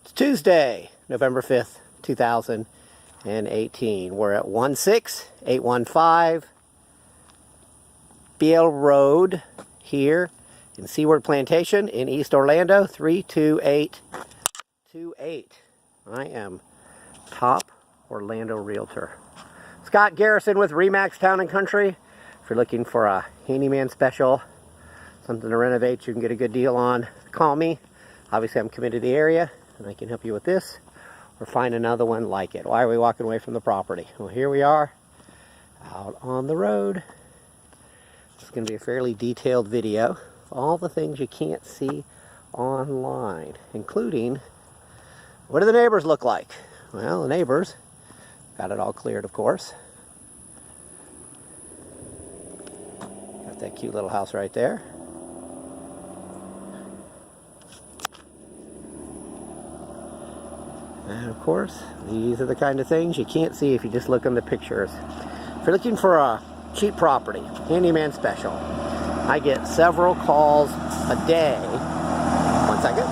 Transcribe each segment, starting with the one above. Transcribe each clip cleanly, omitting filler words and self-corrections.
It's Tuesday, November 5th, 2018. We're at 16815 Bearle Road here in Seaward Plantation in East Orlando, 32828. I am top Orlando Realtor. Scott Garrison with ReMax Town Country. If you're looking for a handyman special, something to renovate you can get a good deal on, call me. Obviously I'm committed to the area and I can help you with this or find another one like it. Why are we walking away from the property? Well, here we are out on the road. It's going to be a fairly detailed video of all the things you can't see online, including what do the neighbors look like? Well, the neighbors got it all cleared, of course. Got that cute little house right there. And of course, these are the kind of things you can't see if you just look on the pictures. If you're looking for a cheap property, handyman special, I get several calls a day. 1 second.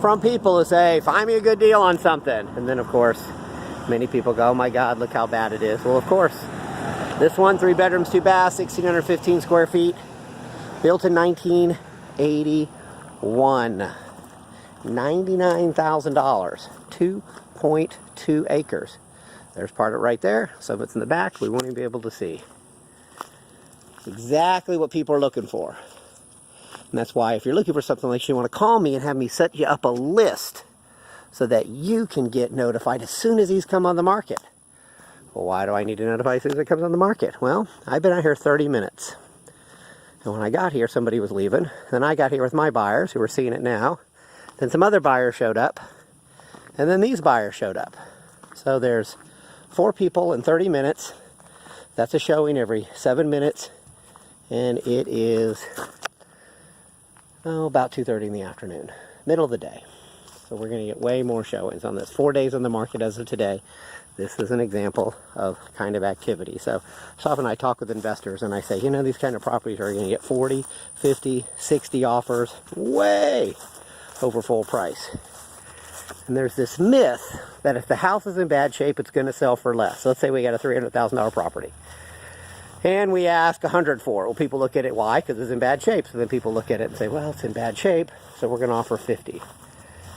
From people who say, find me a good deal on something. And then of course, many people go, oh my God, look how bad it is. Well, of course, this one, 3 bedrooms, 2 baths, 1,615 square feet, built in 1981. $99,000, 2.2 acres. There's part of it right there. Some of it's in the back. We won't even be able to see. It's exactly what people are looking for. And that's why if you're looking for something like this, you want to call me and have me set you up a list so that you can get notified as soon as these come on the market. Well, why do I need to notify as soon as it comes on the market? Well, I've been out here 30 minutes. And when I got here, somebody was leaving. Then I got here with my buyers who are seeing it now. Then some other buyers showed up, and then these buyers showed up. So there's 4 people in 30 minutes. That's a showing every 7 minutes, and it is about 2:30 in the afternoon, middle of the day. So we're going to get way more showings on this. 4 days on the market as of today. This is an example of kind of activity. So often I talk with investors and I say, you know, these kind of properties are going to get 40, 50, 60 offers, way over full price. And there's this myth that if the house is in bad shape, it's going to sell for less. So let's say we got a $300,000 property and we ask 100 for it. Well, people look at it, why? Because it's in bad shape. So then people look at it and say, well, it's in bad shape, so we're going to offer 50.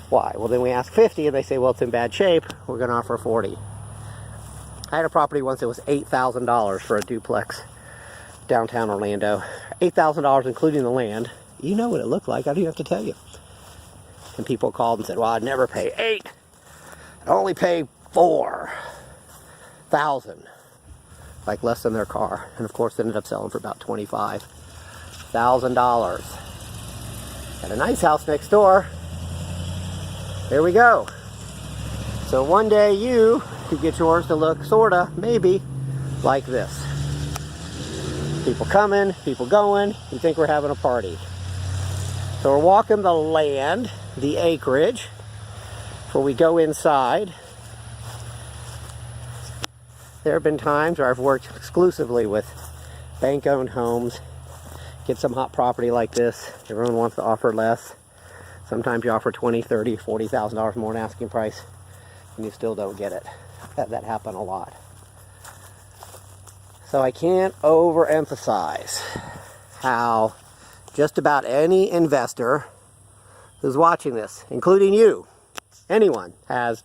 Why? Well, then we ask 50 and they say, well, it's in bad shape, we're going to offer 40. I had a property once that was $8,000 for a duplex downtown Orlando. $8,000 including the land. You know what it looked like. I don't even have to tell you. And people called and said, well, I'd never pay 8. I'd only pay 4,000. Like less than their car. And of course, they ended up selling for about $25,000. Got a nice house next door. There we go. So one day you could get yours to look sorta, maybe, like this. People coming, people going. You think we're having a party. So we're walking the land, the acreage, before we go inside. There have been times where I've worked exclusively with bank-owned homes. Get some hot property like this. Everyone wants to offer less. Sometimes you offer $20,000, $30,000, $40,000 more than asking price, and you still don't get it. That happened a lot. So I can't overemphasize how just about any investor who's watching this, including you, anyone, has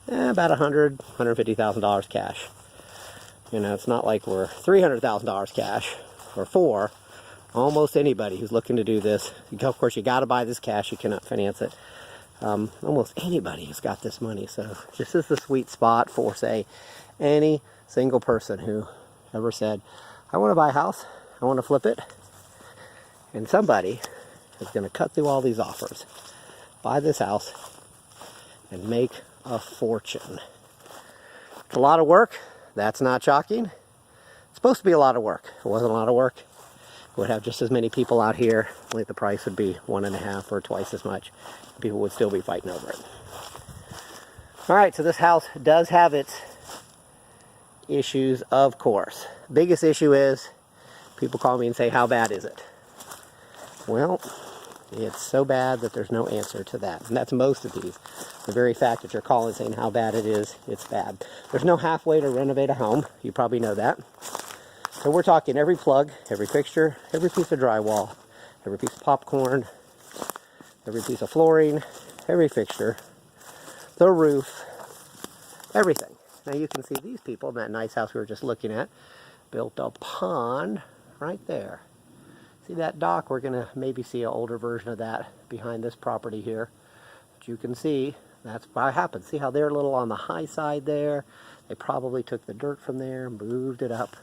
about $100,000, $150,000 cash. You know, it's not like we're $300,000 cash or 4. Almost anybody who's looking to do this, of course, you got to buy this cash. You cannot finance it. Almost anybody who's got this money. So this is the sweet spot for, say, any single person who ever said, I want to buy a house, I want to flip it. And somebody is going to cut through all these offers, buy this house, and make a fortune. It's a lot of work. That's not shocking. It's supposed to be a lot of work. If it wasn't a lot of work, we would have just as many people out here. Only the price would be 1.5 or twice as much. People would still be fighting over it. All right, so this house does have its issues, of course. Biggest issue is people call me and say, how bad is it? Well, It's so bad that there's no answer to that. And that's most of these. The very fact that you're calling saying how bad it is, it's bad. There's no halfway to renovate a home. You probably know that. So we're talking every plug, every fixture, every piece of drywall, every piece of popcorn, every piece of flooring, every fixture, the roof, everything. Now you can see these people in that nice house we were just looking at built a pond right there. See that dock? We're going to maybe see an older version of that behind this property here. But you can see that's what happened. See how they're a little on the high side there? They probably took the dirt from there, moved it up.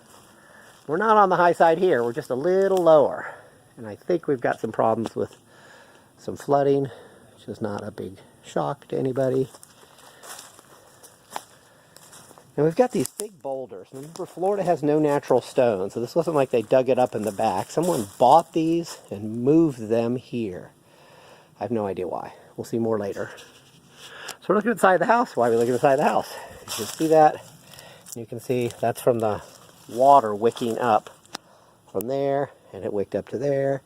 We're not on the high side here. We're just a little lower. And I think we've got some problems with some flooding, which is not a big shock to anybody. And we've got these big boulders. Remember, Florida has no natural stone, so this wasn't like they dug it up in the back. Someone bought these and moved them here. I have no idea why. We'll see more later. So we're looking inside the house. Why are we looking inside the house? You can see that. You can see that's from the water wicking up from there, and it wicked up to there,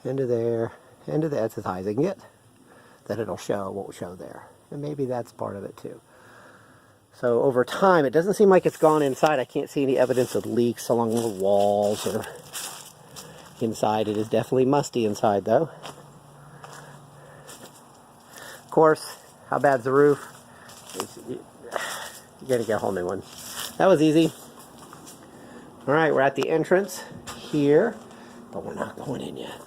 and to there, and to there. That's as high as I can get. That it'll show, won't show there. And maybe that's part of it too. So over time, it doesn't seem like it's gone inside. I can't see any evidence of leaks along the walls or inside. It is definitely musty inside, though. Of course, how bad's the roof? You gotta get a whole new one. That was easy. All right, we're at the entrance here, but we're not going in yet.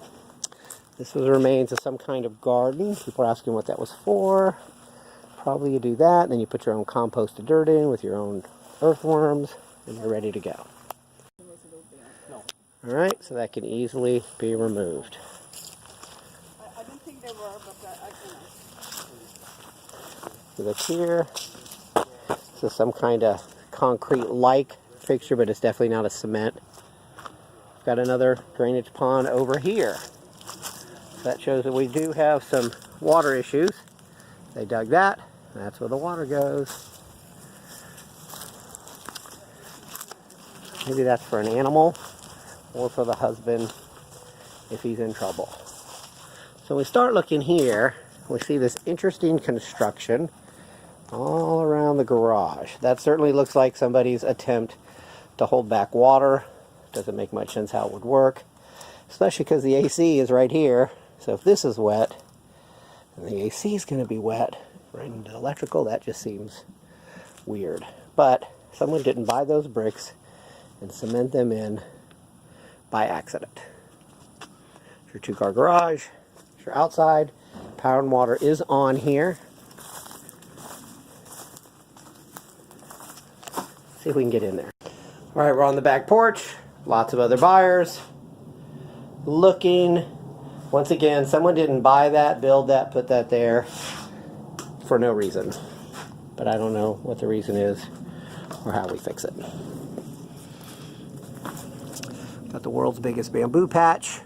This was the remains of some kind of garden. People are asking what that was for. Probably you do that, then you put your own composted dirt in with your own earthworms, and you're ready to go. Alright, so that can easily be removed. I don't think they were, but I can. So look here. This is some kind of concrete-like fixture, but it's definitely not a cement. Got another drainage pond over here. That shows that we do have some water issues. They dug that. That's where the water goes. Maybe that's for an animal or for the husband if he's in trouble. So we start looking here. We see this interesting construction all around the garage. That certainly looks like somebody's attempt to hold back water. Doesn't make much sense how it would work, especially because the AC is right here. So if this is wet, and the AC is going to be wet right into the electrical, that just seems weird. But someone didn't buy those bricks and cement them in by accident. It's your two-car garage. It's your outside. Power and water is on here. See if we can get in there. All right, we're on the back porch. Lots of other buyers looking. Once again, someone didn't buy that, build that, put that there for no reason. But I don't know what the reason is or how we fix it. Got the world's biggest bamboo patch.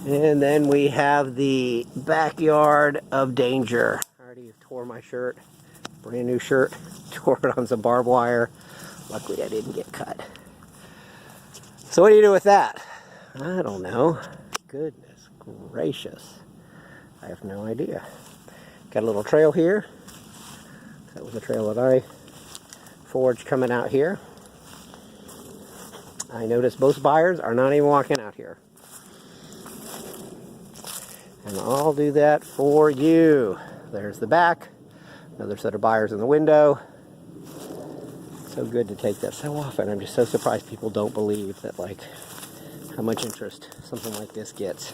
And then we have the backyard of danger. I already tore my shirt, brand new shirt, tore it on some barbed wire. Luckily I didn't get cut. So what do you do with that? I don't know. Goodness gracious. I have no idea. Got a little trail here. That was a trail that I forged coming out here. I noticed most buyers are not even walking out here. And I'll do that for you. There's the back. Another set of buyers in the window. So good to take that so often. I'm just so surprised people don't believe that, like, how much interest something like this gets.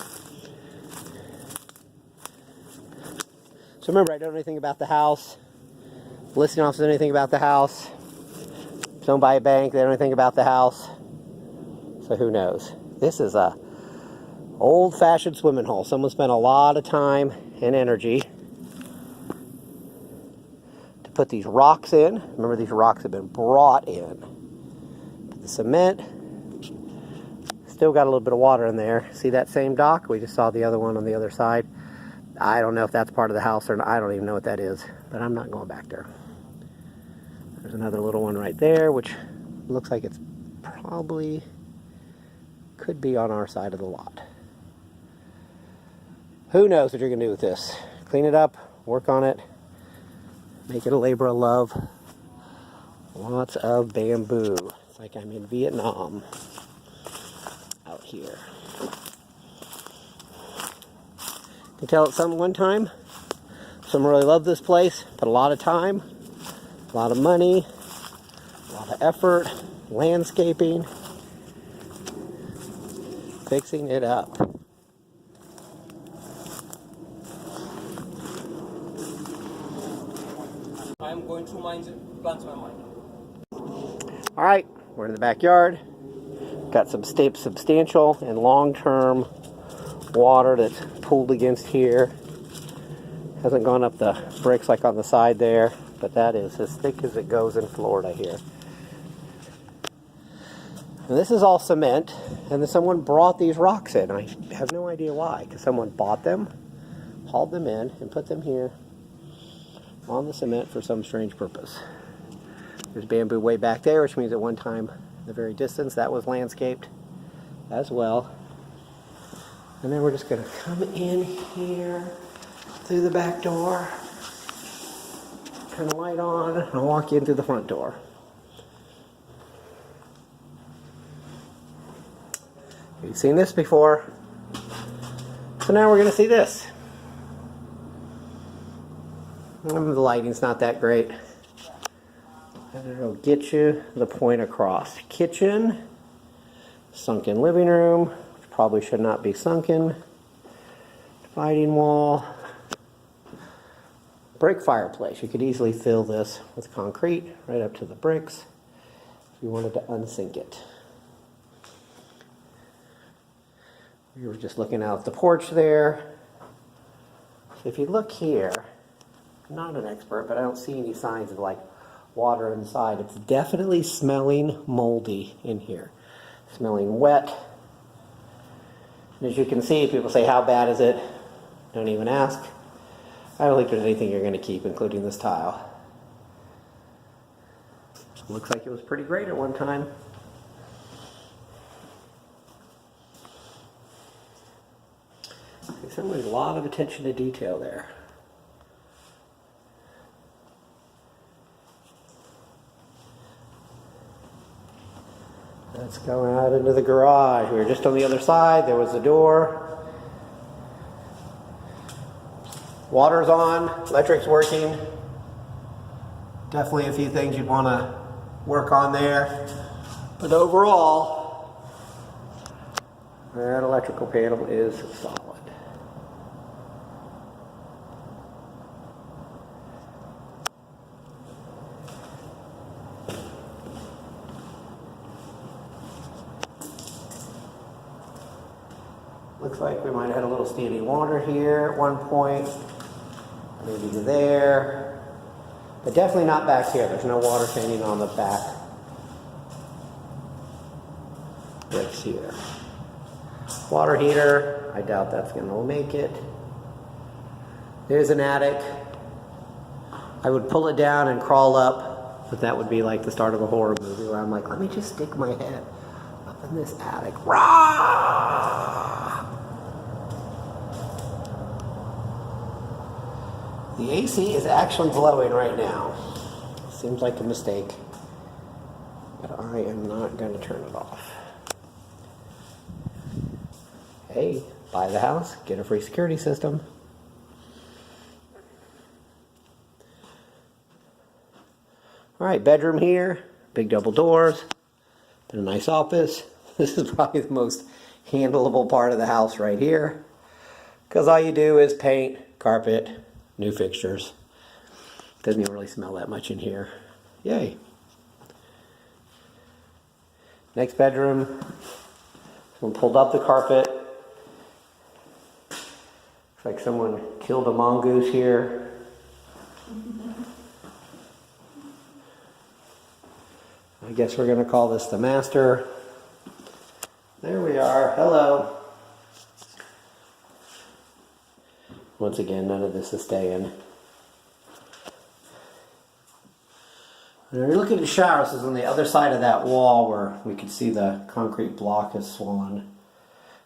So remember, I don't know anything about the house. The listing office doesn't know anything about the house. It's owned by a bank. They don't know anything about the house. So who knows? This is a old-fashioned swimming hole. Someone spent a lot of time and energy to put these rocks in. Remember, these rocks have been brought in. The cement still got a little bit of water in there. See that same dock? We just saw the other one on the other side. I don't know if that's part of the house or not. I don't even know what that is, but I'm not going back there. There's another little one right there, which looks like it's probably could be on our side of the lot. Who knows what you're going to do with this? Clean it up, work on it, make it a labor of love. Lots of bamboo. It's like I'm in Vietnam out here. You can tell it's one time. Someone really loved this place, put a lot of time, a lot of money, a lot of effort, landscaping, fixing it up. I'm going through mines, plants my mind. All right, we're in the backyard. Got some substantial and long-term water that's pooled against here. Hasn't gone up the bricks like on the side there, but that is as thick as it goes in Florida here. And this is all cement, and then someone brought these rocks in. I have no idea why, because someone bought them, hauled them in, and put them here on the cement for some strange purpose. There's bamboo way back there, which means at one time, in the very distance, that was landscaped as well. And then we're just going to come in here through the back door, turn the light on, and I'll walk in through the front door. You've seen this before, so now we're going to see this. The lighting's not that great. And it'll get you the point across. Kitchen, sunken living room, which probably should not be sunken. Dividing wall. Brick fireplace. You could easily fill this with concrete right up to the bricks if you wanted to unsink it. We were just looking out the porch there. So if you look here, I'm not an expert, but I don't see any signs of like water inside. It's definitely smelling moldy in here. Smelling wet. And as you can see, people say, how bad is it? Don't even ask. I don't think there's anything you're going to keep, including this tile. Looks like it was pretty great at one time. There's a lot of attention to detail there. Let's go out into the garage. We were just on the other side. There was a door. Water's on. Electric's working. Definitely a few things you'd want to work on there. But overall, that electrical panel is solid. Looks like we might have had a little standing water here at one point. Maybe there. But definitely not back here. There's no water standing on the back bricks here. Water heater. I doubt that's going to make it. There's an attic. I would pull it down and crawl up, but that would be like the start of a horror movie where I'm like, let me just stick my head up in this attic. Rah! The AC is actually blowing right now. Seems like a mistake, but I am not going to turn it off. Hey, buy the house, get a free security system. All right, bedroom here, big double doors, and a nice office. This is probably the most handleable part of the house right here, because all you do is paint, carpet, new fixtures. Doesn't even really smell that much in here. Yay. Next bedroom. Someone pulled up the carpet. Looks like someone killed a mongoose here. I guess we're going to call this the master. There we are. Hello. Once again, none of this is staying. When you're looking at the shower, this is on the other side of that wall where we can see the concrete block is swollen.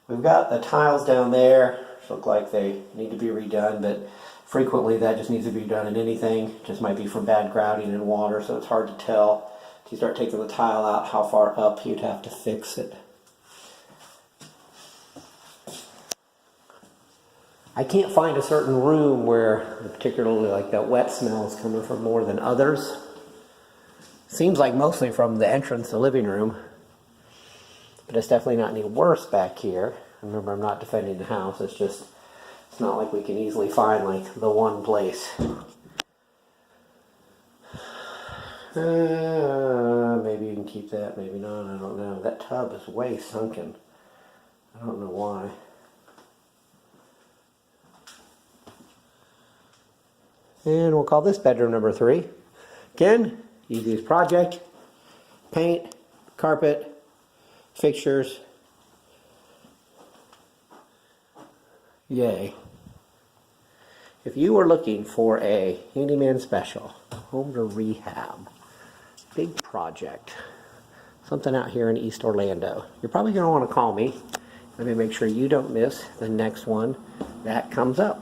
We've got the tiles down there, look like they need to be redone, but frequently that just needs to be done in anything. Just might be from bad grouting and water, so it's hard to tell. If you start taking the tile out, how far up you'd have to fix it. I can't find a certain room where particularly like that wet smell is coming from more than others. Seems like mostly from the entrance, the living room. But it's definitely not any worse back here. Remember, I'm not defending the house. It's not like we can easily find like the one place. Maybe you can keep that, maybe not, I don't know. That tub is way sunken. I don't know why. And we'll call this bedroom number 3. Again, easiest project. Paint, carpet, fixtures. Yay. If you were looking for a handyman special, home to rehab, big project, something out here in East Orlando, you're probably going to want to call me. Let me make sure you don't miss the next one that comes up.